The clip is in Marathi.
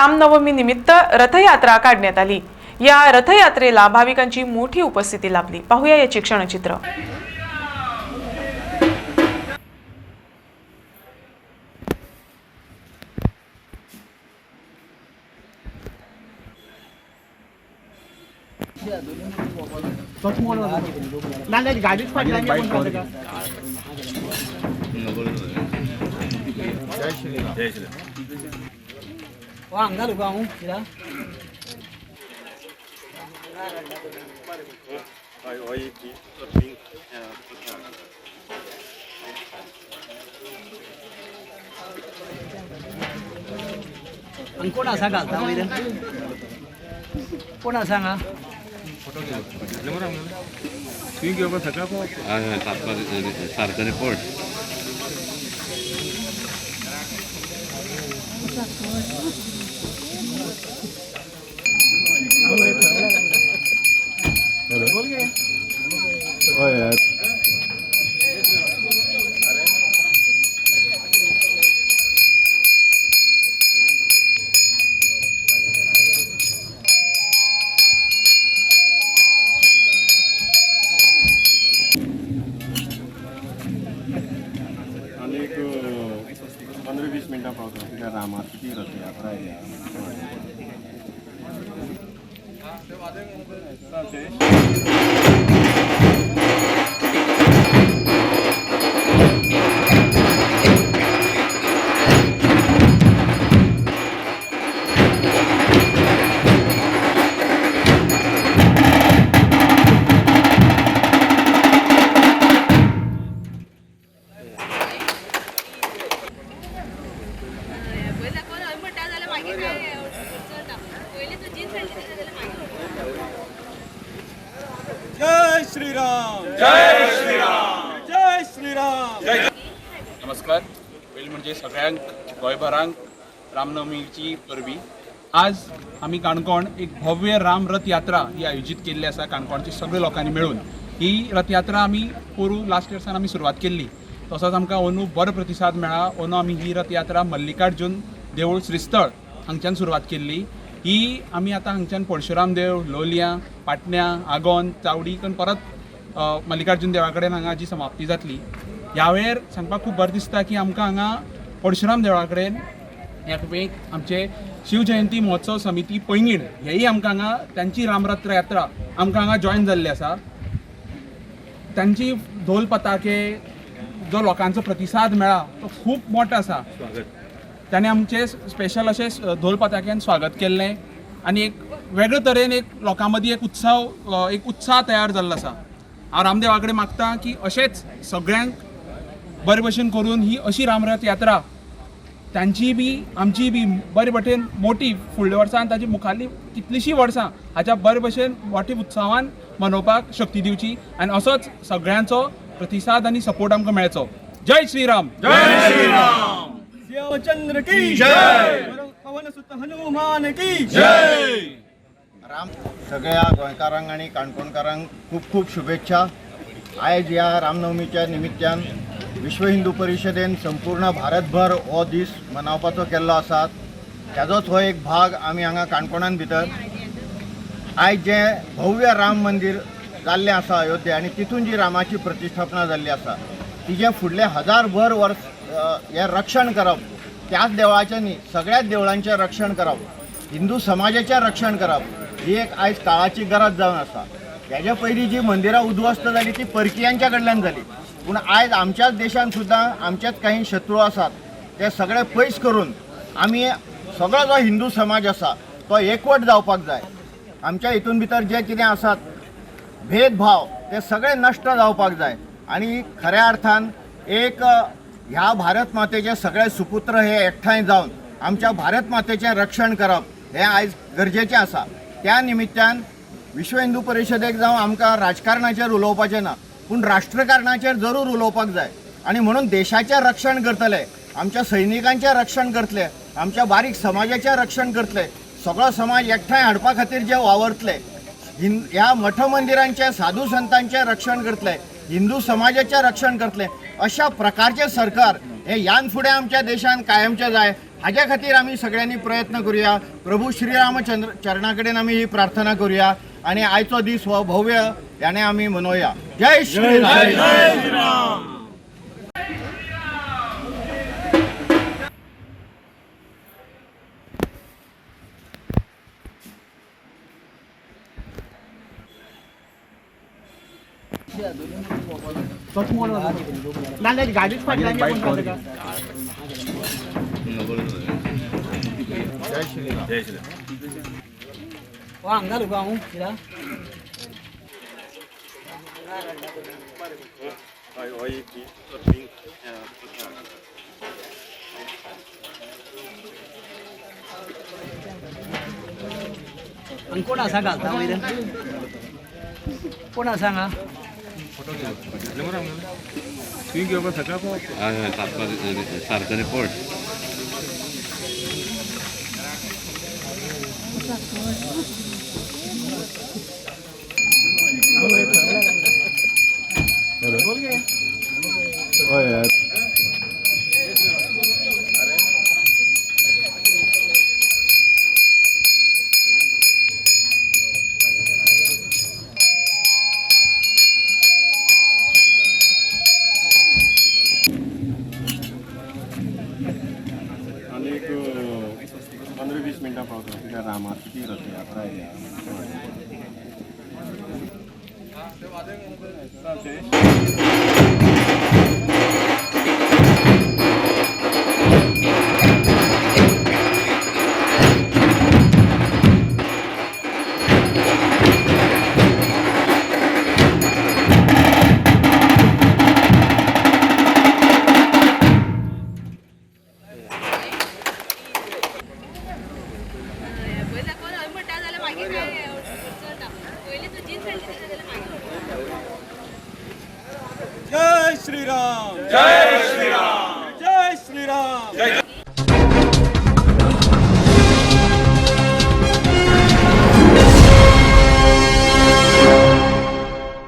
रामनवमी निमित्त रथयात्रा काढण्यात आली। या रथयात्रेला भाविकांची मोठी उपस्थिती लाभली। पाहूया याचे क्षणचित्र। कोण असा घालता वैरण कोण सांगा सारखं रिपोर्ट अनेक 15-20 मिनिटांपासून रामाची रथयात्रा आहे। जय श्रीराम जय श्रीराम जय श्रीराम। नमस्कार। पयलीं म्हणजे सगळ्यांक गोंयभरांक रामनवमीची परबी। आज आमी काणकोण एक भव्य राम रथ यात्रा ही आयोजीत केल्ली आसा काणकोणच्या सगळ्या लोकांनी मेळून। ही रथयात्रा आमी पोरू लास्ट इयर्सान आमी सुरवात केल्ली, तसोच आमकां अंदू बरो प्रतिसाद मेळ्ळा। अंदू आमी ही रथयात्रा मल्लिकार्जुन देवूळ श्रीस्थळ हांगच्यान सुरवात केल्ली। ही आमी आतां हांगच्यान परशुराम देव, लोलयां, पाटण्या, आगोंद, चावडी करून परत मल्लिकार्जुन देवळा कडेन हांगा जी समाप्ती जातली। ह्या वेळेर सांगपाक खूब बरें दिसता की आमकां हांगा परशुराम देवळा कडेन एक आमचे शिवजयंती महोत्सव समिती पैंगीण हेही आमकां हांगा त्यांची रामरथ यात्रा आमकां हांगा जॉयन जाल्ली आसा। तांची ढोल पताके जो लोकांचो प्रतिसाद मेळ्ळा तो खूब मोठो आसा। ताणें आमचे स्पेशल अशें ढोल पताक्यान स्वागत केल्लें आनी एक वेगळे तरेन एक लोकां मदीं एक उत्साह तयार जाल्लो आसा। हांव रामदेवा कडेन मागतां की अशेंच सगळ्यांक बरे भशेन करून ही अशी रामरथ यात्रा तांची बी आमची बी बरे भशेन मोठी फुडल्या वर्सान ताची मुखाल्ली कितलींशीं वर्सां हाच्या बरे भशेन मोठ्या उत्सवान मनोवपाक शक्ती दिवची आनी असोच सगळ्यांचो प्रतिसाद आनी सपोर्ट आमकां मेळचो। जय श्रीराम जय श्रीराम। श्यामचंद्र की जय, पवन सुत हनुमान की जय। राम सगळ्या गोंयकारांक आनी काणकोणकारांक खूब खूब शुभेच्छा। आयज ह्या रामनवमीच्या निमित्यान विश्व हिंदू परिशदेन संपूर्ण भारतभर हो दीस मनवपाचो केल्लो आसा। ताजोच हो एक भाग आमी हांगा काणकोणान भितर आयज जे भव्य राम मंदिर जाल्लें आसा अयोध्या आनी तितून जी रामाची प्रतिष्ठापना जाल्ली आसा तिजें फुडले 1000 वर्स हे रक्षण करप, त्याच देवळाचें न्ही सगळ्याच देवळांचें रक्षण करप, हिंदू समाजाचें रक्षण करप ही एक आयज काळाची गरज जावन आसा। हेजे पयलीं जी मंदिरां उद्ध्वस्त जाली ती परकियांच्या कडल्यान जाली, पूण आयज आमच्याच देशान सुद्दां आमचेच काही शत्रू आसात ते सगळे पयस करून आमी सगळो जो हिंदू समाज आसा तो एकवट जावपाक जाय। आमच्या हितून भितर जे कितें आसात भेदभाव ते सगळे नश्ट जावपाक जाय आनी खऱ्या अर्थान एक ह्या भारत मातेचे सगळे सुपुत्र हे एकठांय जावन आमच्या भारत मातेचें रक्षण करप हे आयज गरजेचें आसा। त्या निमित्तान विश्व हिंदू परिशदेक जावं आमकां राजकारणाचेर उलोवपाचें ना, पूण राष्ट्रकारणाचेर जरूर उलोवपाक जाय आनी म्हणून देशाचें रक्षण करतले, आमच्या सैनिकांचें रक्षण करतले, आमच्या बारीक समाजाचें रक्षण करतले, सगळो समाज एकठांय हाडपा खातीर जे वावरतले, ह्या मठ मंदिरांचे साधू संतांचे रक्षण करतले, हिंदू समाजाचे रक्षण करतले, अशा प्रकारचे सरकार हे यान फुडें आमच्या देशान कायमचे जाय हाज्या खातीर आमी सगळ्यांनी प्रयत्न करूया. प्रभू श्रीरामचंद्र चरणा कडेन आमी ही प्रार्थना करूया आणि आयचो दीस हो भव्य याने आमी मनोवया. जय श्रीराम. गाडीच जय श्रीराम. जय श्रीराम. कोण असा घालता वयर कोण सांगा सारको रिपोर्ट आणि 15-20 मिनटां पावता कित्याक रामाची रथयात्रा जय श्रीराम. जय